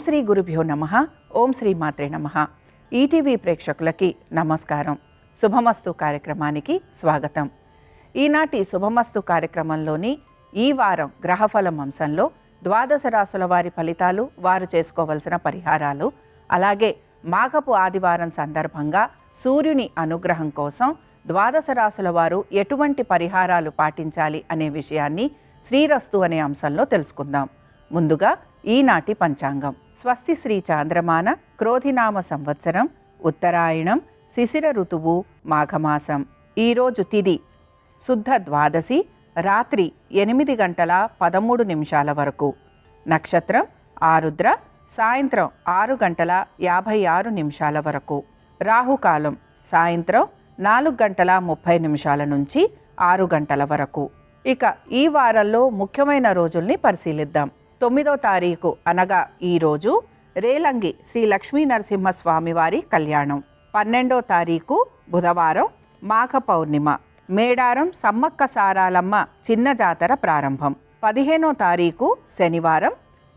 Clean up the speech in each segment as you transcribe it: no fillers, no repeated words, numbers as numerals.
శ్రీ గురుభ్యో నమః. ఓం శ్రీ మాత్రే నమః. ఈటీవీ ప్రేక్షకులకి నమస్కారం. శుభమస్తు కార్యక్రమానికి స్వాగతం. ఈనాటి శుభమస్తు కార్యక్రమంలోని ఈ వారం గ్రహఫలం అంశంలో ద్వాదశ రాశుల వారి ఫలితాలు, వారు చేసుకోవలసిన పరిహారాలు, అలాగే మాఘపు ఆదివారం సందర్భంగా సూర్యుని అనుగ్రహం కోసం ద్వాదశ రాశుల వారు ఎటువంటి పరిహారాలు పాటించాలి అనే విషయాన్ని శ్రీరస్తు అనే అంశంలో తెలుసుకుందాం. ముందుగా ఈనాటి పంచాంగం. స్వస్తి శ్రీ చాంద్రమాన క్రోధినామ సంవత్సరం, ఉత్తరాయణం, శిశిర ఋతువు, మాఘమాసం. ఈరోజు తిథి శుద్ధ ద్వాదశి, రాత్రి 8:13 వరకు. నక్షత్రం ఆరుద్ర, సాయంత్రం 6:56 వరకు. రాహుకాలం సాయంత్రం 4:30 నుంచి 6 గంటల వరకు. ఇక ఈ వారంలో ముఖ్యమైన రోజుల్ని పరిశీలిద్దాం. 9వ తారీఖు అనగా ఈరోజు రేలంగి శ్రీ లక్ష్మీ నరసింహస్వామి వారి కళ్యాణం. 12వ తారీఖు బుధవారం మాఘ పౌర్ణిమ. మేడారం సమ్మక్క సారాలమ్మ చిన్న జాతర ప్రారంభం. 15వ తారీఖు శనివారం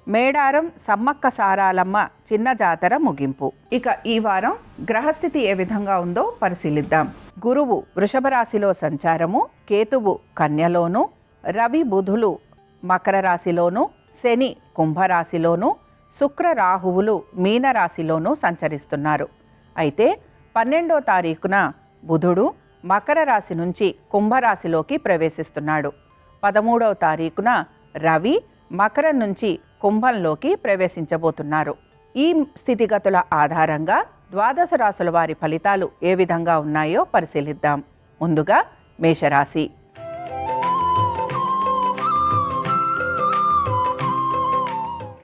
మేడారం సమ్మక్క సారాలమ్మ చిన్న జాతర ముగింపు. ఇక ఈ వారం గ్రహస్థితి ఏ విధంగా ఉందో పరిశీలిద్దాం. గురువు వృషభ రాశిలో సంచారము, కేతువు కన్యలోను, రవి బుధులు మకర రాశిలోను, శని కుంభరాశిలోను, శుక్ర రాహువులు మీనరాశిలోనూ సంచరిస్తున్నారు. అయితే 12వ తారీఖున బుధుడు మకర రాశి నుంచి కుంభరాశిలోకి ప్రవేశిస్తున్నాడు. 13వ తారీఖున రవి మకరం నుంచి కుంభంలోకి ప్రవేశించబోతున్నారు. ఈ స్థితిగతుల ఆధారంగా ద్వాదశ రాశుల వారి ఫలితాలు ఏ విధంగా ఉన్నాయో పరిశీలిద్దాం. ముందుగా మేషరాశి.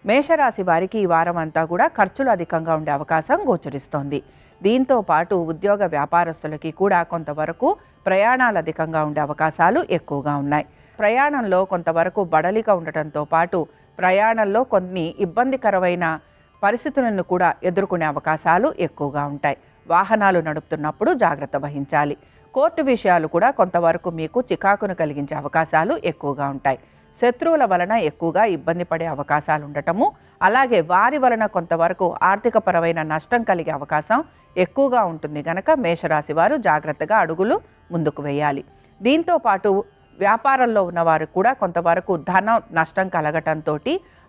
మేషరాశి వారికి ఈ వారం అంతా కూడా ఖర్చులు అధికంగా ఉండే అవకాశం గోచరిస్తోంది. దీంతో పాటు ఉద్యోగ వ్యాపారస్తులకి కూడా కొంతవరకు ప్రయాణాలు అధికంగా ఉండే అవకాశాలు ఎక్కువగా ఉన్నాయి. ప్రయాణంలో కొంతవరకు బడలిక ఉండటంతో పాటు ప్రయాణంలో కొన్ని ఇబ్బందికరమైన పరిస్థితులను కూడా ఎదుర్కొనే అవకాశాలు ఎక్కువగా ఉంటాయి. వాహనాలు నడుపుతున్నప్పుడు జాగ్రత్త వహించాలి. కోర్టు విషయాలు కూడా కొంతవరకు మీకు చికాకును కలిగించే అవకాశాలు ఎక్కువగా ఉంటాయి. శత్రువుల వలన ఎక్కువగా ఇబ్బంది పడే అవకాశాలు ఉండటము, అలాగే వారి వలన కొంతవరకు ఆర్థికపరమైన నష్టం కలిగే అవకాశం ఎక్కువగా ఉంటుంది కనుక మేషరాశి వారు జాగ్రత్తగా అడుగులు ముందుకు వేయాలి. దీంతో పాటు వ్యాపారంలో ఉన్నవారు కూడా కొంతవరకు ధన నష్టం కలగటంతో,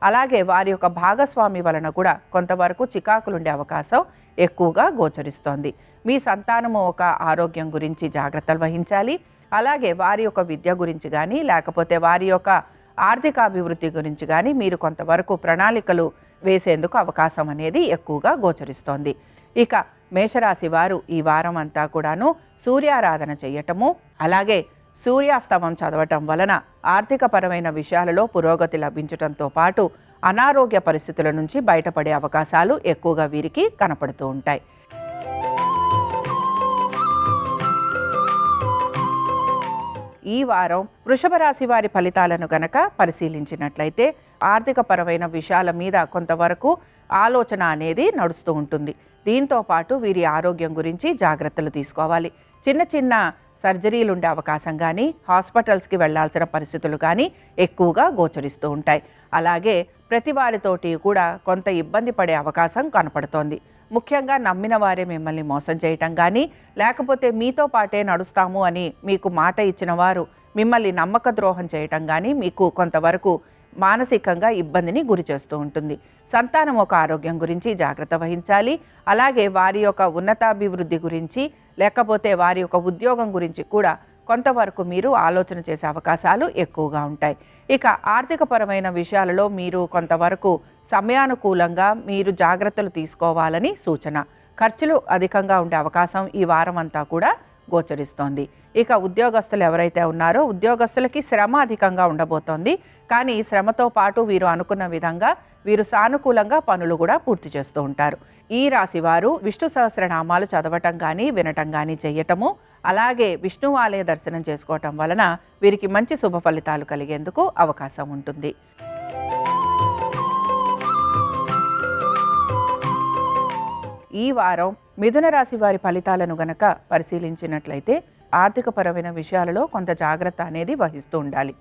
అలాగే వారి యొక్క భాగస్వామి వలన కూడా కొంతవరకు చికాకులుండే అవకాశం ఎక్కువగా గోచరిస్తోంది. మీ సంతానము ఒక ఆరోగ్యం గురించి జాగ్రత్తలు వహించాలి. అలాగే వారి యొక్క విద్య గురించి కానీ, లేకపోతే వారి యొక్క ఆర్థిక అభివృద్ధి గురించి కానీ మీరు కొంతవరకు ప్రణాళికలు వేసేందుకు అవకాశం అనేది ఎక్కువగా గోచరిస్తోంది. ఇక మేషరాశి వారు ఈ వారం అంతా కూడాను సూర్యారాధన చేయటము, అలాగే సూర్యాస్తమం చదవటం వలన ఆర్థికపరమైన విషయాలలో పురోగతి లభించడంతో పాటు అనారోగ్య పరిస్థితుల నుంచి బయటపడే అవకాశాలు ఎక్కువగా వీరికి కనపడుతూ ఉంటాయి. ఈ వారం వృషభ రాశి వారి ఫలితాలను గనక పరిశీలించినట్లయితే ఆర్థికపరమైన విషయాల మీద కొంతవరకు ఆలోచన అనేది నడుస్తూ ఉంటుంది. దీంతో పాటు వీరి ఆరోగ్యం గురించి జాగ్రత్తలు తీసుకోవాలి. చిన్న చిన్న సర్జరీలు ఉండే అవకాశం కానీ, హాస్పిటల్స్కి వెళ్లాల్సిన పరిస్థితులు కానీ ఎక్కువగా గోచరిస్తూ ఉంటాయి. అలాగే ప్రతి వారితోటి కూడా కొంత ఇబ్బంది పడే అవకాశం కనపడుతోంది. ముఖ్యంగా నమ్మిన వారే మిమ్మల్ని మోసం చేయటం కానీ, లేకపోతే మీతో పాటే నడుస్తాము అని మీకు మాట ఇచ్చిన వారు మిమ్మల్ని నమ్మక ద్రోహం చేయటం కానీ మీకు కొంతవరకు మానసికంగా ఇబ్బందిని గురి చేస్తూ ఉంటుంది. సంతానం ఒక ఆరోగ్యం గురించి జాగ్రత్త వహించాలి. అలాగే వారి యొక్క ఉన్నతాభివృద్ధి గురించి, లేకపోతే వారి యొక్క ఉద్యోగం గురించి కూడా కొంతవరకు మీరు ఆలోచన చేసే అవకాశాలు ఎక్కువగా ఉంటాయి. ఇక ఆర్థికపరమైన విషయాలలో మీరు కొంతవరకు సమయానుకూలంగా మీరు జాగ్రత్తలు తీసుకోవాలని సూచన. ఖర్చులు అధికంగా ఉండే అవకాశం ఈ వారం అంతా కూడా గోచరిస్తోంది. ఇక ఉద్యోగస్తులు ఎవరైతే ఉన్నారో ఉద్యోగస్తులకి శ్రమ అధికంగా ఉండబోతోంది. కానీ ఈ శ్రమతో పాటు వీరు అనుకున్న విధంగా వీరు సానుకూలంగా పనులు కూడా పూర్తి చేస్తూ ఉంటారు. ఈ రాశి వారు విష్ణు సహస్రనామాలు చదవటం కానీ, వినటం కానీ చేయటము, అలాగే విష్ణు ఆలయ దర్శనం చేసుకోవటం వలన వీరికి మంచి శుభ ఫలితాలు కలిగేందుకు అవకాశం ఉంటుంది. ఈ వారం మిథున రాశి వారి ఫలితాలను గనక పరిశీలించినట్లయితే ఆర్థికపరమైన విషయాలలో కొంత జాగ్రత్త అనేది వహిస్తూ ఉండాలి.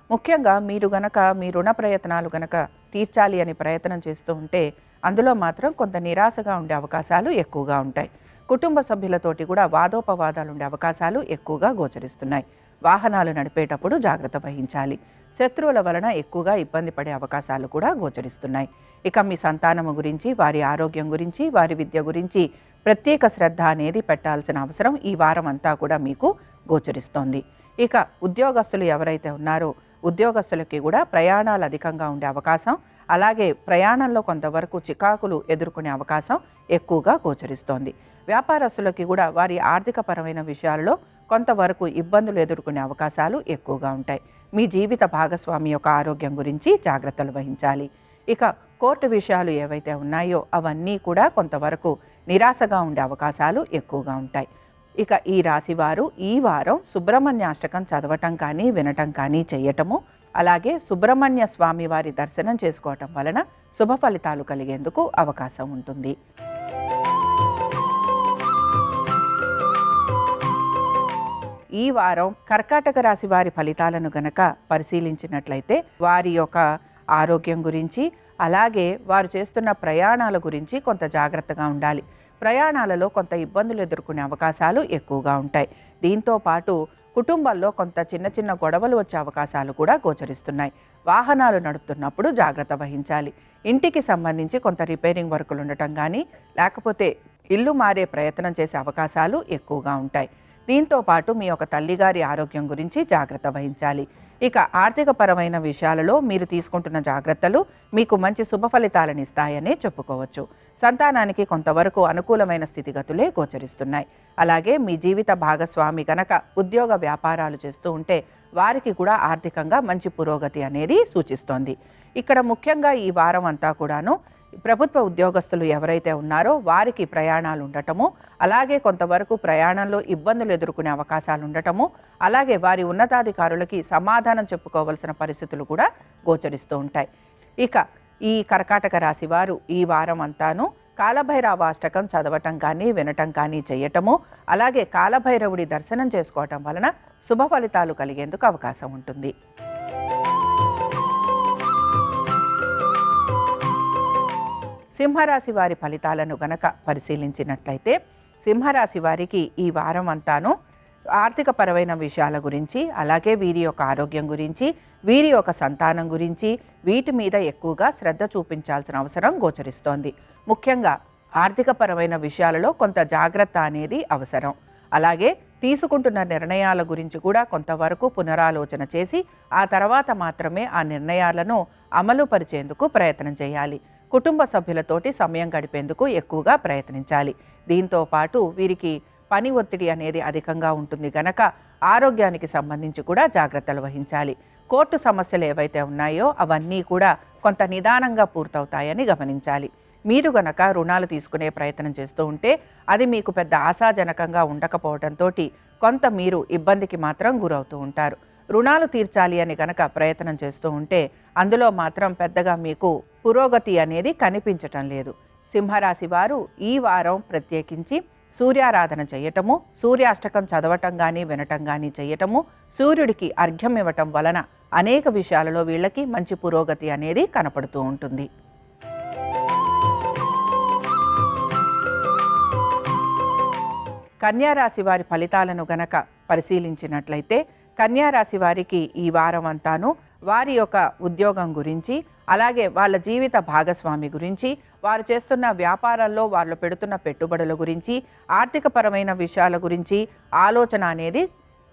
ముఖ్యంగా మీరు గనక మీ రుణ ప్రయత్నాలు గనక తీర్చాలి అని ప్రయత్నం చేస్తూ ఉంటే అందులో మాత్రం కొంత నిరాశగా ఉండే అవకాశాలు ఎక్కువగా ఉంటాయి. కుటుంబ సభ్యులతోటి కూడా వాదోపవాదాలు ఉండే అవకాశాలు ఎక్కువగా గోచరిస్తున్నాయి. వాహనాలు నడిపేటప్పుడు జాగ్రత్త వహించాలి. శత్రువుల వలన ఎక్కువగా ఇబ్బంది పడే అవకాశాలు కూడా గోచరిస్తున్నాయి. ఇక మీ సంతానము గురించి, వారి ఆరోగ్యం గురించి, వారి విద్య గురించి ప్రత్యేక శ్రద్ధ అనేది పెట్టాల్సిన అవసరం ఈ వారం అంతా కూడా మీకు గోచరిస్తోంది. ఇక ఉద్యోగస్తులు ఎవరైతే ఉన్నారో ఉద్యోగస్తులకి కూడా ప్రయాణాలు అధికంగా ఉండే అవకాశం, అలాగే ప్రయాణంలో కొంతవరకు చికాకులు ఎదుర్కొనే అవకాశం ఎక్కువగా గోచరిస్తోంది. వ్యాపారస్తులకి కూడా వారి ఆర్థికపరమైన విషయాల్లో కొంతవరకు ఇబ్బందులు ఎదుర్కొనే అవకాశాలు ఎక్కువగా ఉంటాయి. మీ జీవిత భాగస్వామి యొక్క ఆరోగ్యం గురించి జాగ్రత్తలు వహించాలి. ఇక కోర్టు విషయాలు ఏవైతే ఉన్నాయో అవన్నీ కూడా కొంతవరకు నిరాశగా ఉండే అవకాశాలు ఎక్కువగా ఉంటాయి. ఇక ఈ రాశివారు ఈ వారం సుబ్రహ్మణ్యాష్టకం చదవటం కానీ వినటం కానీ చేయటము, అలాగే సుబ్రహ్మణ్య స్వామి వారి దర్శనం చేసుకోవటం వలన శుభ ఫలితాలు కలిగేందుకు అవకాశం ఉంటుంది. ఈ వారం కర్కాటక రాశి వారి ఫలితాలను గనక పరిశీలించినట్లయితే వారి యొక్క ఆరోగ్యం గురించి, అలాగే వారు చేస్తున్న ప్రయాణాల గురించి కొంత జాగ్రత్తగా ఉండాలి. ప్రయాణాలలో కొంత ఇబ్బందులు ఎదుర్కొనే అవకాశాలు ఎక్కువగా ఉంటాయి. దీంతో పాటు కుటుంబాల్లో కొంత చిన్న చిన్న గొడవలు వచ్చే అవకాశాలు కూడా గోచరిస్తున్నాయి. వాహనాలు నడుపుతున్నప్పుడు జాగ్రత్త వహించాలి. ఇంటికి సంబంధించి కొంత రిపేరింగ్ వర్కులు ఉండటం కానీ, లేకపోతే ఇల్లు మారే ప్రయత్నం చేసే అవకాశాలు ఎక్కువగా ఉంటాయి. దీంతో పాటు మీ యొక్క తల్లిగారి ఆరోగ్యం గురించి జాగ్రత్త వహించాలి. ఇక ఆర్థిక పరమైన విషయాలలో మీరు తీసుకుంటున్న జాగ్రత్తలు మీకు మంచి శుభ ఫలితాలను ఇస్తాయనే చెప్పుకోవచ్చు. సంతానానికి కొంతవరకు అనుకూలమైన స్థితిగతులే గోచరిస్తున్నాయి. అలాగే మీ జీవిత భాగస్వామి గనక ఉద్యోగ వ్యాపారాలు చేస్తూ ఉంటే వారికి కూడా ఆర్థికంగా మంచి పురోగతి అనేది సూచిస్తోంది. ఇక్కడ ముఖ్యంగా ఈ వారం అంతా కూడాను ప్రభుత్వ ఉద్యోగస్తులు ఎవరైతే ఉన్నారో వారికి ప్రయాణాలు ఉండటము, అలాగే కొంతవరకు ప్రయాణంలో ఇబ్బందులు ఎదుర్కొనే అవకాశాలు ఉండటము, అలాగే వారి ఉన్నతాధికారులకి సమాధానం చెప్పుకోవాల్సిన పరిస్థితులు కూడా గోచరిస్తూ ఉంటాయి. ఇక ఈ కర్కాటక రాశి వారు ఈ వారం అంతాను కాలభైరవాష్టకం చదవటం కానీ వినటం కానీ చేయటము, అలాగే కాలభైరవుడి దర్శనం చేసుకోవటం వలన శుభ ఫలితాలు కలిగేందుకు అవకాశం ఉంటుంది. సింహరాశి వారి ఫలితాలను గనక పరిశీలించినట్లయితే సింహరాశి వారికి ఈ వారం అంతాను ఆర్థిక పరమైన విషయాల గురించి, అలాగే వీరి యొక్క ఆరోగ్యం గురించి, వీరి యొక్క సంతానం గురించి, వీటి మీద ఎక్కువగా శ్రద్ధ చూపించాల్సిన అవసరం గోచరిస్తోంది. ముఖ్యంగా ఆర్థిక పరమైన విషయాలలో కొంత జాగ్రత్త అనేది అవసరం. అలాగే తీసుకుంటున్న నిర్ణయాల గురించి కూడా కొంతవరకు పునరాలోచన చేసి ఆ తర్వాత మాత్రమే ఆ నిర్ణయాలను అమలు పరిచేందుకు ప్రయత్నం చేయాలి. కుటుంబ సభ్యులతోటి సమయం గడిపేందుకు ఎక్కువగా ప్రయత్నించాలి. దీంతో పాటు వీరికి పని ఒత్తిడి అనేది అధికంగా ఉంటుంది గనక ఆరోగ్యానికి సంబంధించి కూడా జాగ్రత్తలు వహించాలి. కోర్టు సమస్యలు ఏవైతే ఉన్నాయో అవన్నీ కూడా కొంత నిదానంగా పూర్తవుతాయని గమనించాలి. మీరు గనక రుణాలు తీసుకునే ప్రయత్నం చేస్తూ ఉంటే అది మీకు పెద్ద ఆశాజనకంగా ఉండకపోవడంతో కొంత మీరు ఇబ్బందికి మాత్రం గురవుతూ ఉంటారు. రుణాలు తీర్చాలి అని గనక ప్రయత్నం చేస్తూ ఉంటే అందులో మాత్రం పెద్దగా మీకు పురోగతి అనేది కనిపించటం లేదు. సింహరాశి వారు ఈ వారం ప్రత్యేకించి సూర్యారాధన చేయటము, సూర్యాష్టకం చదవటం కానీ వినటం కానీ చేయటము, సూర్యుడికి అర్ఘ్యం ఇవ్వటం వలన అనేక విషయాలలో వీళ్ళకి మంచి పురోగతి అనేది కనపడుతూ ఉంటుంది. కన్యారాశి వారి ఫలితాలను గనక పరిశీలించినట్లయితే కన్యారాశి వారికి ఈ వారం అంతాను వారి యొక్క ఉద్యోగం గురించి, అలాగే వాళ్ళ జీవిత భాగస్వామి గురించి, వారు చేస్తున్న వ్యాపారాల్లో వాళ్ళు పెడుతున్న పెట్టుబడుల గురించి, ఆర్థికపరమైన విషయాల గురించి ఆలోచన అనేది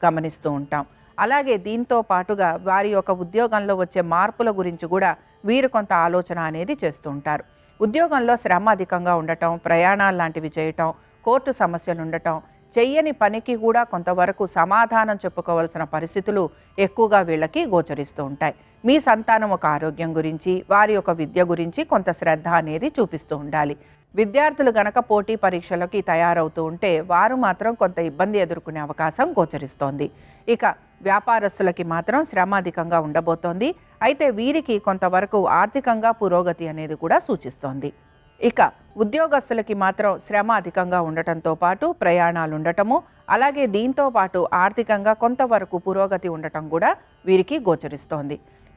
గమనిస్తూ ఉంటాం. అలాగే దీంతో పాటుగా వారి యొక్క ఉద్యోగంలో వచ్చే మార్పుల గురించి కూడా వీరు కొంత ఆలోచన అనేది చేస్తూ ఉంటారు. ఉద్యోగంలో శ్రమ అధికంగా ఉండటం, ప్రయాణాలు లాంటివి చేయటం, కోర్టు సమస్యలు ఉండటం, చెయ్యని పనికి కూడా కొంతవరకు సమాధానం చెప్పుకోవాల్సిన పరిస్థితులు ఎక్కువగా వీళ్ళకి గోచరిస్తూ ఉంటాయి. మీ సంతానం ఒక ఆరోగ్యం గురించి, వారి యొక్క విద్య గురించి కొంత శ్రద్ధ అనేది చూపిస్తూ ఉండాలి. విద్యార్థులు గనక పోటీ పరీక్షలకి తయారవుతూ ఉంటే వారు మాత్రం కొంత ఇబ్బంది ఎదుర్కొనే అవకాశం గోచరిస్తోంది. ఇక వ్యాపారస్తులకి మాత్రం శ్రమ అధికంగా ఉండబోతోంది. అయితే వీరికి కొంతవరకు ఆర్థికంగా పురోగతి అనేది కూడా సూచిస్తోంది. ఇక ఉద్యోగస్తులకి మాత్రం శ్రమ అధికంగా ఉండటంతో పాటు ప్రయాణాలు ఉండటము, అలాగే దీంతో పాటు ఆర్థికంగా కొంతవరకు పురోగతి ఉండటం కూడా వీరికి గోచరిస్తోంది.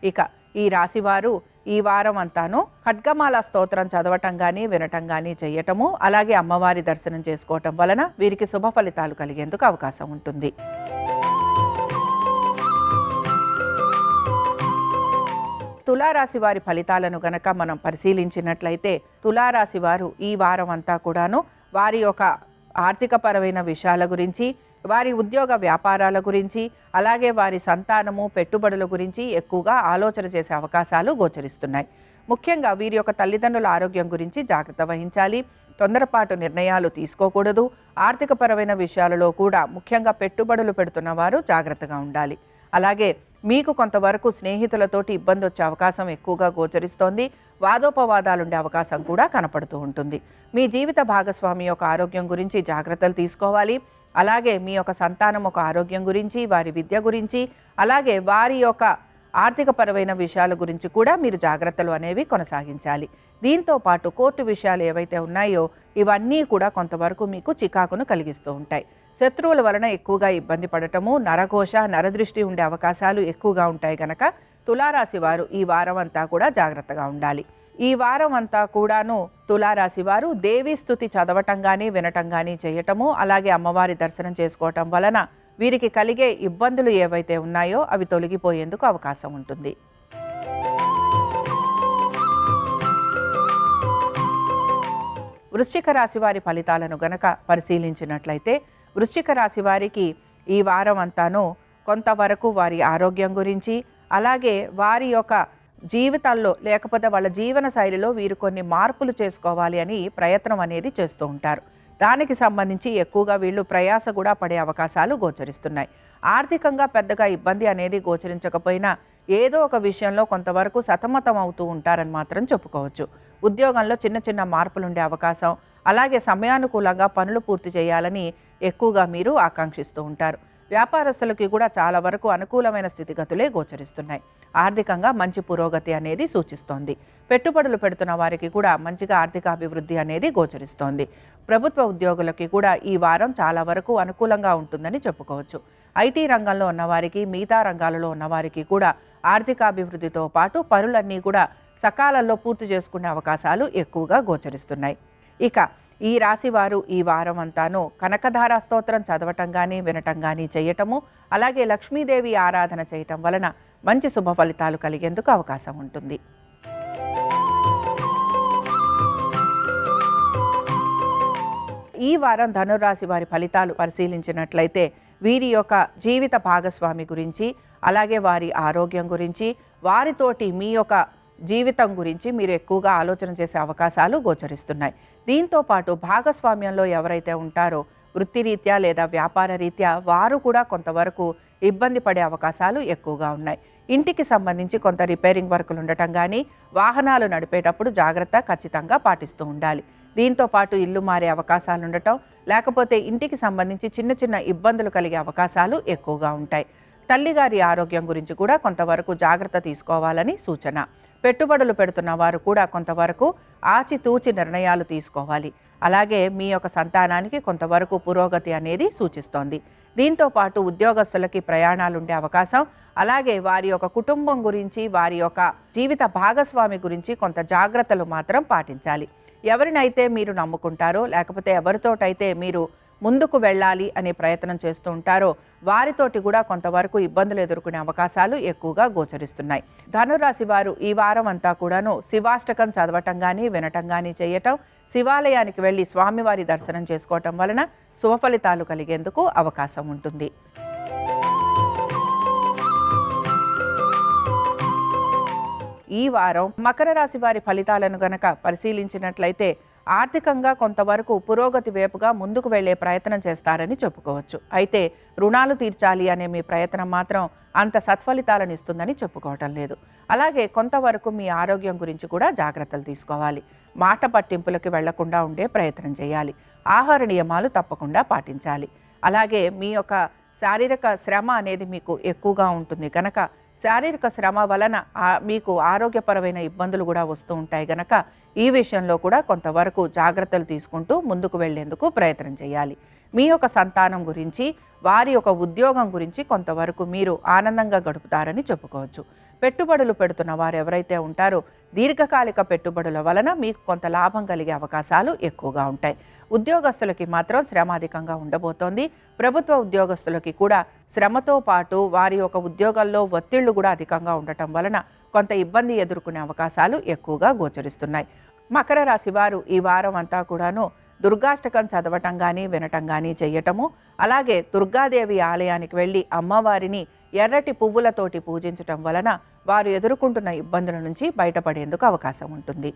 ఇక ఈ రాశివారు ఈ వారం అంతాను ఖడ్గమాల స్తోత్రం చదవటం కానీ వినటం కానీ చేయటము, అలాగే అమ్మవారి దర్శనం చేసుకోవటం వలన వీరికి శుభ ఫలితాలు కలిగేందుకు అవకాశం ఉంటుంది. తులారాశి వారి ఫలితాలను గనక మనం పరిశీలించినట్లయితే తులారాశి వారు ఈ వారం అంతా కూడాను వారి యొక్క ఆర్థికపరమైన విషయాల గురించి, వారి ఉద్యోగ వ్యాపారాల గురించి, అలాగే వారి సంతానము పెట్టుబడుల గురించి ఎక్కువగా ఆలోచన చేసే అవకాశాలు గోచరిస్తున్నాయి. ముఖ్యంగా వీరి యొక్క తల్లిదండ్రుల ఆరోగ్యం గురించి జాగ్రత్త వహించాలి. తొందరపాటు నిర్ణయాలు తీసుకోకూడదు. ఆర్థికపరమైన విషయాలలో కూడా ముఖ్యంగా పెట్టుబడులు పెడుతున్న వారు జాగ్రత్తగా ఉండాలి. అలాగే మీకు కొంతవరకు స్నేహితులతోటి ఇబ్బంది వచ్చే అవకాశం ఎక్కువగా గోచరిస్తోంది. వాదోపవాదాలుండే అవకాశం కూడా కనపడుతూ ఉంటుంది. మీ జీవిత భాగస్వామి యొక్క ఆరోగ్యం గురించి జాగ్రత్తలు తీసుకోవాలి. అలాగే మీ యొక్క సంతానం ఒక ఆరోగ్యం గురించి, వారి విద్య గురించి, అలాగే వారి యొక్క ఆర్థికపరమైన విషయాల గురించి కూడా మీరు జాగ్రత్తలు అనేవి కొనసాగించాలి. దీంతో పాటు కోర్టు విషయాలు ఏవైతే ఉన్నాయో ఇవన్నీ కూడా కొంతవరకు మీకు చికాకును కలిగిస్తూ ఉంటాయి. శత్రువుల వలన ఎక్కువగా ఇబ్బంది పడటము, నరఘోష, నరదృష్టి ఉండే అవకాశాలు ఎక్కువగా ఉంటాయి కనుక తులారాశి వారు ఈ వారం అంతా కూడా జాగ్రత్తగా ఉండాలి. ఈ వారం అంతా కూడాను తులారాశి వారు దేవీ స్తుతి చదవటం కానీ వినటం కానీ చేయటము, అలాగే అమ్మవారి దర్శనం చేసుకోవటం వలన వీరికి కలిగే ఇబ్బందులు ఏవైతే ఉన్నాయో అవి తొలగిపోయేందుకు అవకాశం ఉంటుంది. వృశ్చిక రాశి వారి ఫలితాలను గనక పరిశీలించినట్లయితే వృశ్చిక రాశి వారికి ఈ వారం అంతాను కొంతవరకు వారి ఆరోగ్యం గురించి, అలాగే వారి యొక్క జీవితాల్లో లేకపోతే వాళ్ళ జీవన శైలిలో వీరు కొన్ని మార్పులు చేసుకోవాలి అని ప్రయత్నం అనేది చేస్తూ ఉంటారు. దానికి సంబంధించి ఎక్కువగా వీళ్ళు ప్రయాస కూడా పడే అవకాశాలు గోచరిస్తున్నాయి. ఆర్థికంగా పెద్దగా ఇబ్బంది అనేది గోచరించకపోయినా ఏదో ఒక విషయంలో కొంతవరకు సతమతం అవుతూ ఉంటారని మాత్రం చెప్పుకోవచ్చు. ఉద్యోగంలో చిన్న చిన్న మార్పులు ఉండే అవకాశం, అలాగే సమయానుకూలంగా పనులు పూర్తి చేయాలని ఎక్కువగా మీరు ఆకాంక్షిస్తూ ఉంటారు. వ్యాపారస్తులకి కూడా చాలా వరకు అనుకూలమైన స్థితిగతులే గోచరిస్తున్నాయి. ఆర్థికంగా మంచి పురోగతి అనేది సూచిస్తోంది. పెట్టుబడులు పెడుతున్న వారికి కూడా మంచిగా ఆర్థిక అభివృద్ధి అనేది గోచరిస్తోంది. ప్రభుత్వ ఉద్యోగులకి కూడా ఈ వారం చాలా వరకు అనుకూలంగా ఉంటుందని చెప్పుకోవచ్చు. ఐటీ రంగంలో ఉన్నవారికి, మిగతా రంగాలలో ఉన్నవారికి కూడా ఆర్థికాభివృద్ధితో పాటు పనులన్నీ కూడా సకాలంలో పూర్తి చేసుకునే అవకాశాలు ఎక్కువగా గోచరిస్తున్నాయి. ఇక ఈ రాశి వారు ఈ వారం అంతాను కనకధార స్తోత్రం చదవటం కానీ వినటం కానీ చేయటము, అలాగే లక్ష్మీదేవి ఆరాధన చేయటం వలన మంచి శుభ ఫలితాలు కలిగేందుకు అవకాశం ఉంటుంది. ఈ వారం ధనురాశి వారి ఫలితాలు పరిశీలించినట్లయితే వీరి యొక్క జీవిత భాగస్వామి గురించి, అలాగే వారి ఆరోగ్యం గురించి, వారితోటి మీ యొక్క జీవితం గురించి మీరు ఎక్కువగా ఆలోచన చేసే అవకాశాలు గోచరిస్తున్నాయి. దీంతో పాటు భాగస్వామ్యంలో ఎవరైతే ఉంటారో వృత్తిరీత్యా లేదా వ్యాపార రీత్యా వారు కూడా కొంతవరకు ఇబ్బంది పడే అవకాశాలు ఎక్కువగా ఉన్నాయి. ఇంటికి సంబంధించి కొంత రిపేరింగ్ వర్కులు ఉండటం కానీ, వాహనాలు నడిపేటప్పుడు జాగ్రత్త ఖచ్చితంగా పాటిస్తూ ఉండాలి. దీంతో పాటు ఇల్లు మారే అవకాశాలు ఉండటం, లేకపోతే ఇంటికి సంబంధించి చిన్న చిన్న ఇబ్బందులు కలిగే అవకాశాలు ఎక్కువగా ఉంటాయి. తల్లిగారి ఆరోగ్యం గురించి కూడా కొంతవరకు జాగ్రత్త తీసుకోవాలని సూచన. పెట్టుబడులు పెడుతున్న వారు కూడా కొంతవరకు ఆచితూచి నిర్ణయాలు తీసుకోవాలి. అలాగే మీ యొక్క సంతానానికి కొంతవరకు పురోగతి అనేది సూచిస్తోంది. దీంతో పాటు ఉద్యోగస్తులకి ప్రయాణాలు ఉండే అవకాశం, అలాగే వారి యొక్క కుటుంబం గురించి, వారి యొక్క జీవిత భాగస్వామి గురించి కొంత జాగ్రత్తలు మాత్రం పాటించాలి. ఎవరినైతే మీరు నమ్ముకుంటారో, లేకపోతే ఎవరితోటైతే మీరు ముందుకు వెళ్ళాలి అనే ప్రయత్నం చేస్తూ ఉంటారో వారితోటి కూడా కొంతవరకు ఇబ్బందులు ఎదుర్కొనే అవకాశాలు ఎక్కువగా గోచరిస్తున్నాయి. ధనురాశి వారు ఈ వారం అంతా కూడాను శివాష్టకం చదవటం కానీ వినటం కానీ చేయటం, శివాలయానికి వెళ్ళి స్వామివారి దర్శనం చేసుకోవటం వలన శుభ ఫలితాలు కలిగేందుకు అవకాశం ఉంటుంది. ఈ వారం మకర రాశి వారి ఫలితాలను గనక పరిశీలించినట్లయితే ఆర్థికంగా కొంతవరకు పురోగతి వైపుగా ముందుకు వెళ్లే ప్రయత్నం చేస్తారని చెప్పుకోవచ్చు. అయితే రుణాలు తీర్చాలి అనే మీ ప్రయత్నం మాత్రం అంత సత్ఫలితాలను ఇస్తుందని చెప్పుకోవటం లేదు. అలాగే కొంతవరకు మీ ఆరోగ్యం గురించి కూడా జాగ్రత్తలు తీసుకోవాలి. మాట పట్టింపులకు వెళ్లకుండా ఉండే ప్రయత్నం చేయాలి. ఆహార నియమాలు తప్పకుండా పాటించాలి. అలాగే మీ యొక్క శారీరక శ్రమ అనేది మీకు ఎక్కువగా ఉంటుంది కనుక శారీరక శ్రమ వలన మీకు ఆరోగ్యపరమైన ఇబ్బందులు కూడా వస్తూ ఉంటాయి కనుక ఈ విషయంలో కూడా కొంతవరకు జాగ్రత్తలు తీసుకుంటూ ముందుకు వెళ్లేందుకు ప్రయత్నం చేయాలి. మీ యొక్క సంతానం గురించి, వారి యొక్క ఉద్యోగం గురించి కొంతవరకు మీరు ఆనందంగా గడుపుతారని చెప్పుకోవచ్చు. పెట్టుబడులు పెడుతున్న వారు ఎవరైతే ఉంటారో దీర్ఘకాలిక పెట్టుబడుల వలన మీకు కొంత లాభం కలిగే అవకాశాలు ఎక్కువగా ఉంటాయి. ఉద్యోగస్తులకి మాత్రం శ్రమ అధికంగా ఉండబోతోంది. ప్రభుత్వ ఉద్యోగస్తులకి కూడా శ్రమతో పాటు వారి యొక్క ఉద్యోగాల్లో ఒత్తిళ్లు కూడా అధికంగా ఉండటం వలన కొంత ఇబ్బంది ఎదుర్కొనే అవకాశాలు ఎక్కువగా గోచరిస్తున్నాయి. మకర రాశి వారు ఈ వారం అంతా కూడాను దుర్గాష్టకం చదవటం కానీ వినటం కానీ చేయటము, అలాగే దుర్గాదేవి ఆలయానికి వెళ్ళి అమ్మవారిని ఎర్రటి పువ్వులతోటి పూజించటం వలన వారు ఎదుర్కొంటున్న ఇబ్బందుల నుంచి బయటపడేందుకు అవకాశం ఉంటుంది.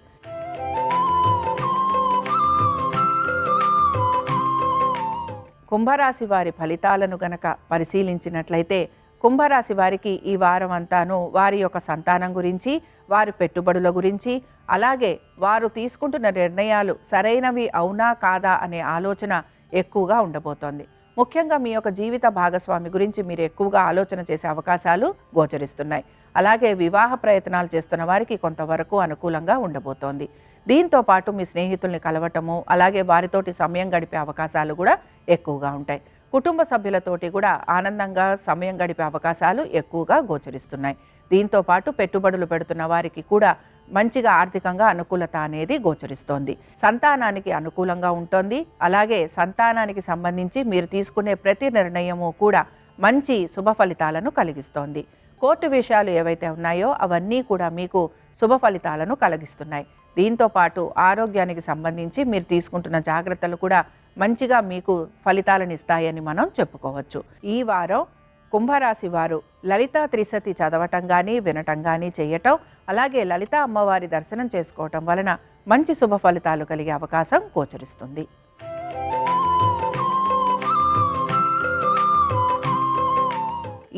కుంభరాశి వారి ఫలితాలను గనక పరిశీలించినట్లయితే కుంభరాశి వారికి ఈ వారం అంతాను వారి యొక్క సంతానం గురించి, వారి పెట్టుబడుల గురించి, అలాగే వారు తీసుకుంటున్న నిర్ణయాలు సరైనవి అవునా కాదా అనే ఆలోచన ఎక్కువగా ఉండబోతోంది. ముఖ్యంగా మీ యొక్క జీవిత భాగస్వామి గురించి మీరు ఎక్కువగా ఆలోచన చేసే అవకాశాలు గోచరిస్తున్నాయి. అలాగే వివాహ ప్రయత్నాలు చేస్తున్న వారికి కొంతవరకు అనుకూలంగా ఉండబోతోంది. దీంతో పాటు మీ స్నేహితుల్ని కలవటము, అలాగే వారితోటి సమయం గడిపే అవకాశాలు కూడా ఎక్కువగా ఉంటాయి. కుటుంబ సభ్యులతోటి కూడా ఆనందంగా సమయం గడిపే అవకాశాలు ఎక్కువగా గోచరిస్తున్నాయి. దీంతో పాటు పెట్టుబడులు పెడుతున్న వారికి కూడా మంచిగా ఆర్థికంగా అనుకూలత అనేది గోచరిస్తోంది. సంతానానికి అనుకూలంగా ఉంటుంది. అలాగే సంతానానికి సంబంధించి మీరు తీసుకునే ప్రతి నిర్ణయము కూడా మంచి శుభ ఫలితాలను కలిగిస్తోంది. కోర్టు విషయాలు ఏవైతే ఉన్నాయో అవన్నీ కూడా మీకు శుభ ఫలితాలను కలిగిస్తున్నాయి. దీంతో పాటు ఆరోగ్యానికి సంబంధించి మీరు తీసుకుంటున్న జాగ్రత్తలు కూడా మంచిగా మీకు ఫలితాలను ఇస్తాయని మనం చెప్పుకోవచ్చు. ఈ వారం కుంభరాశి వారు లలితా త్రిశతి చదవటం కానీ వినటం కానీ చేయటం, అలాగే లలిత అమ్మవారి దర్శనం చేసుకోవటం వలన మంచి శుభ ఫలితాలు కలిగే అవకాశం గోచరిస్తుంది.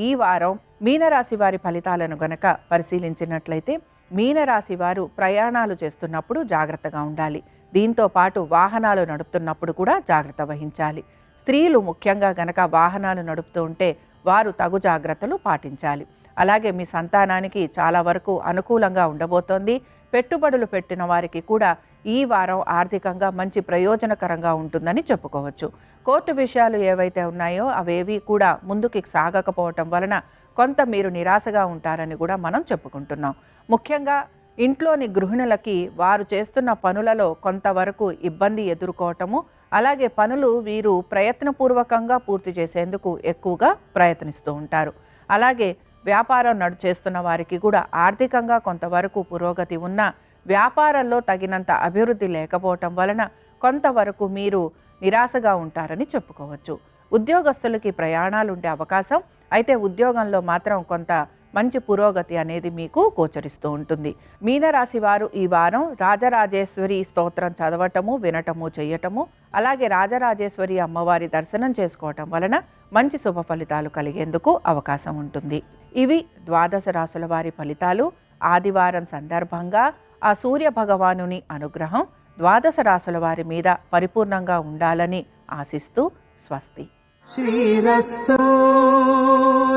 ఈ వారం మీనరాశి వారి ఫలితాలను గనక పరిశీలించినట్లయితే మీనరాశి వారు ప్రయాణాలు చేస్తున్నప్పుడు జాగ్రత్తగా ఉండాలి. దీంతో పాటు వాహనాలు నడుపుతున్నప్పుడు కూడా జాగ్రత్త వహించాలి. స్త్రీలు ముఖ్యంగా గనక వాహనాలు నడుపుతూ ఉంటే వారు తగు జాగ్రత్తలు పాటించాలి. అలాగే మీ సంతానానికి చాలా వరకు అనుకూలంగా ఉండబోతోంది. పెట్టుబడులు పెట్టిన వారికి కూడా ఈ వారం ఆర్థికంగా మంచి ప్రయోజనకరంగా ఉంటుందని చెప్పుకోవచ్చు. కోర్టు విషయాలు ఏవైతే ఉన్నాయో అవేవి కూడా ముందుకి సాగకపోవటం వలన కొంత మీరు నిరాశగా ఉంటారని కూడా మనం చెప్పుకుంటున్నాం. ముఖ్యంగా ఇంట్లోని గృహిణులకి వారు చేస్తున్న పనులలో కొంతవరకు ఇబ్బంది ఎదుర్కోవటము, అలాగే పనులు వీరు ప్రయత్నపూర్వకంగా పూర్తి చేసేందుకు ఎక్కువగా ప్రయత్నిస్తూ ఉంటారు. అలాగే వ్యాపారం చేస్తున్న వారికి కూడా ఆర్థికంగా కొంతవరకు పురోగతి ఉన్నా వ్యాపారంలో తగినంత అభివృద్ధి లేకపోవటం వలన కొంతవరకు మీరు నిరాశగా ఉంటారని చెప్పుకోవచ్చు. ఉద్యోగస్తులకి ప్రయాణాలు ఉండే అవకాశం, అయితే ఉద్యోగంలో మాత్రం కొంత మంచి పురోగతి అనేది మీకు గోచరిస్తూ ఉంటుంది. మీనరాశి వారు ఈ వారం రాజరాజేశ్వరి స్తోత్రం చదవటము, వినటము, చేయటము, అలాగే రాజరాజేశ్వరి అమ్మవారి దర్శనం చేసుకోవటం వలన మంచి శుభ ఫలితాలు కలిగేందుకు అవకాశం ఉంటుంది. ఇవి ద్వాదశ రాశుల వారి ఫలితాలు. ఆదివారం సందర్భంగా ఆ సూర్య భగవానుని అనుగ్రహం ద్వాదశ రాశుల వారి మీద పరిపూర్ణంగా ఉండాలని ఆశిస్తూ స్వస్తి. శ్రీరస్తు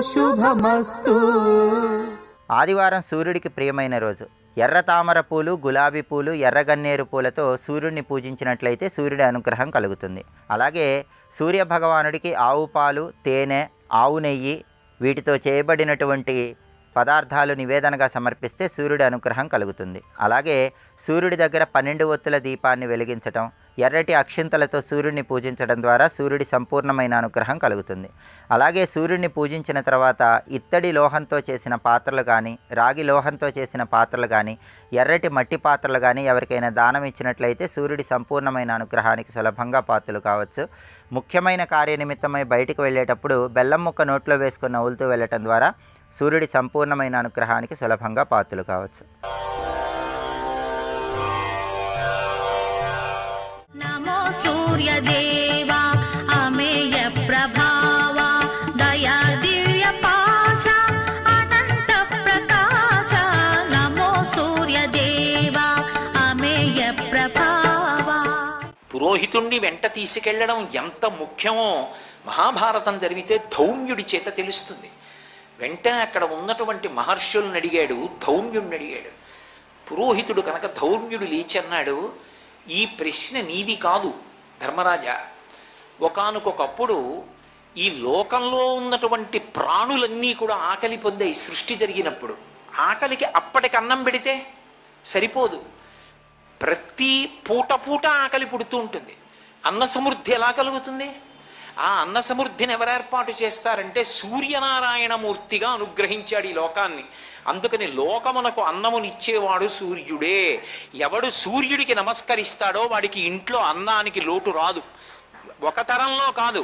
శుభమస్తు. ఆదివారం సూర్యుడికి ప్రియమైన రోజు. ఎర్ర తామర పూలు, గులాబీ పూలు, ఎర్రగన్నేరు పూలతో సూర్యుడిని పూజించినట్లయితే సూర్యుడి అనుగ్రహం కలుగుతుంది. అలాగే సూర్య భగవానుడికి ఆవు పాలు, తేనె, ఆవు నెయ్యి వీటితో చేయబడినటువంటి పదార్థాలు నివేదనగా సమర్పిస్తే సూర్యుడి అనుగ్రహం కలుగుతుంది. అలాగే సూర్యుడి దగ్గర 12 ఒత్తుల దీపాన్ని వెలిగించటం, ఎర్రటి అక్షింతలతో సూర్యుడిని పూజించడం ద్వారా సూర్యుడి సంపూర్ణమైన అనుగ్రహం కలుగుతుంది. అలాగే సూర్యుడిని పూజించిన తర్వాత ఇత్తడి లోహంతో చేసిన పాత్రలు కానీ, రాగి లోహంతో చేసిన పాత్రలు కానీ, ఎర్రటి మట్టి పాత్రలు కానీ ఎవరికైనా దానం ఇచ్చినట్లయితే సూర్యుడి సంపూర్ణమైన అనుగ్రహానికి సులభంగా పాత్రలు కావచ్చు. ముఖ్యమైన కార్యనిమిత్తమై బయటికి వెళ్ళేటప్పుడు బెల్లం ముక్క నోట్లో వేసుకుని నవ్వులుతూ వెళ్ళటం ద్వారా సూర్యుడి సంపూర్ణమైన అనుగ్రహానికి సులభంగా పాత్రలు కావచ్చు. నమో సూర్యదేవా అమేయ ప్రభావ దయా దివ్య పాశ అనంత ప్రకాశ. నమో సూర్యదేవా అమేయ ప్రభావ. పురోహితుణ్ణి వెంట తీసుకెళ్లడం ఎంత ముఖ్యమో మహాభారతం జరిగితే ధౌమ్యుడి చేత తెలుస్తుంది. వెంటనే అక్కడ ఉన్నటువంటి మహర్షులను అడిగాడు, ధౌమ్యుడిని అడిగాడు. పురోహితుడు కనుక ధౌమ్యుడు లేచన్నాడు, ఈ ప్రశ్న నీది కాదు ధర్మరాజా. ఒకానొకప్పుడు ఈ లోకంలో ఉన్నటువంటి ప్రాణులన్నీ కూడా ఆకలి పొందాయి. సృష్టి జరిగినప్పుడు ఆకలికి అప్పటికి అన్నం పెడితే సరిపోదు. ప్రతి పూట పూట ఆకలి పుడుతూ ఉంటుంది. అన్న సమృద్ధి ఎలా కలుగుతుంది? ఆ అన్న సమృద్ధిని ఎవరు ఏర్పాటు చేస్తారంటే సూర్యనారాయణమూర్తిగా అనుగ్రహించాడు ఈ లోకాన్ని. అందుకని లోకమునకు అన్నమునిచ్చేవాడు సూర్యుడే. ఎవడు సూర్యుడికి నమస్కరిస్తాడో వాడికి ఇంట్లో అన్నానికి లోటు రాదు. ఒక తరంలో కాదు,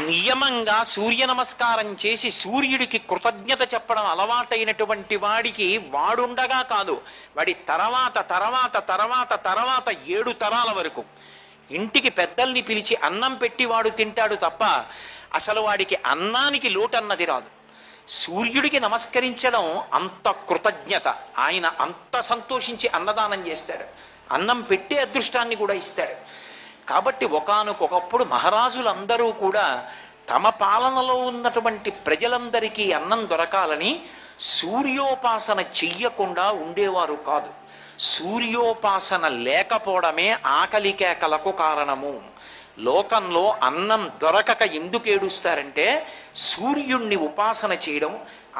నియమంగా సూర్య నమస్కారం చేసి సూర్యుడికి కృతజ్ఞత చెప్పడం అలవాటైనటువంటి వాడికి వాడుండగా కాదు, వాడి తర్వాత తర్వాత తర్వాత తర్వాత 7 తరాల వరకు ఇంటికి పెద్దల్ని పిలిచి అన్నం పెట్టి వాడు తింటాడు తప్ప అసలు వాడికి అన్నానికి లోటన్నది రాదు. సూర్యుడికి నమస్కరించడం అంత కృతజ్ఞత. ఆయన అంత సంతోషించి అన్నదానం చేస్తాడు, అన్నం పెట్టే అదృష్టాన్ని కూడా ఇస్తాడు. కాబట్టి ఒకానొకప్పుడు మహారాజులందరూ కూడా తమ పాలనలో ఉన్నటువంటి ప్రజలందరికీ అన్నం దొరకాలని సూర్యోపాసన చెయ్యకుండా ఉండేవారు కాదు. సూర్యోపాసన లేకపోవడమే ఆకలి కేకలకు కారణము. లోకంలో అన్నం దొరకక ఎందుకు ఏడుస్తారంటే సూర్యుణ్ణి ఉపాసన చేయడం,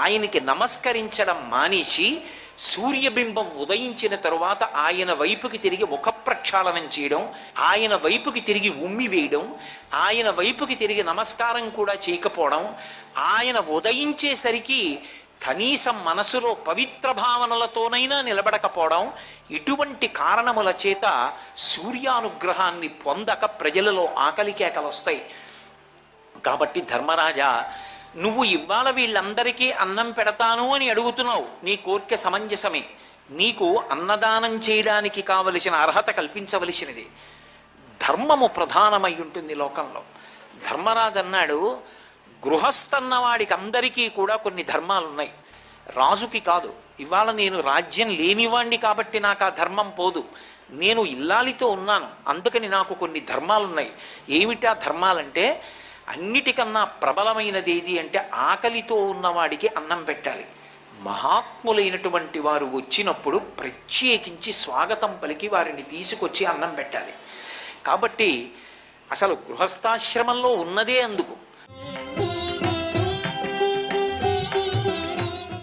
ఆయనకి నమస్కరించడం మానేసి సూర్యబింబం ఉదయించిన తరువాత ఆయన వైపుకి తిరిగి ముఖ ప్రక్షాళనం చేయడం, ఆయన వైపుకి తిరిగి ఉమ్మి వేయడం, ఆయన వైపుకి తిరిగి నమస్కారం కూడా చేయకపోవడం, ఆయన ఉదయించేసరికి కనీసం మనసులో పవిత్ర భావనలతోనైనా నిలబడకపోవడం, ఇటువంటి కారణముల చేత సూర్యానుగ్రహాన్ని పొందక ప్రజలలో ఆకలి కేకలు వస్తాయి. కాబట్టి ధర్మరాజా, నువ్వు ఇవాళ వీళ్ళందరికీ అన్నం పెడతాను అని అడుగుతున్నావు, నీ కోరిక సమంజసమే. నీకు అన్నదానం చేయడానికి కావలసిన అర్హత కల్పించవలసినది. ధర్మము ప్రధానమై ఉంటుంది లోకంలో. ధర్మరాజు అన్నాడు, గృహస్థన్న వాడికి అందరికీ కూడా కొన్ని ధర్మాలు ఉన్నాయి, రాజుకి కాదు. ఇవాళ నేను రాజ్యం లేనివాణ్ణి కాబట్టి నాకు ఆ ధర్మం పోదు. నేను ఇల్లాలితో ఉన్నాను, అందుకని నాకు కొన్ని ధర్మాలున్నాయి. ఏమిటా ధర్మాలంటే, అన్నిటికన్నా ప్రబలమైనది ఏది అంటే ఆకలితో ఉన్నవాడికి అన్నం పెట్టాలి. మహాత్ములైనటువంటి వారు వచ్చినప్పుడు ప్రత్యేకించి స్వాగతం పలికి వారిని తీసుకొచ్చి అన్నం పెట్టాలి. కాబట్టి అసలు గృహస్థాశ్రమంలో ఉన్నదే అందుకు.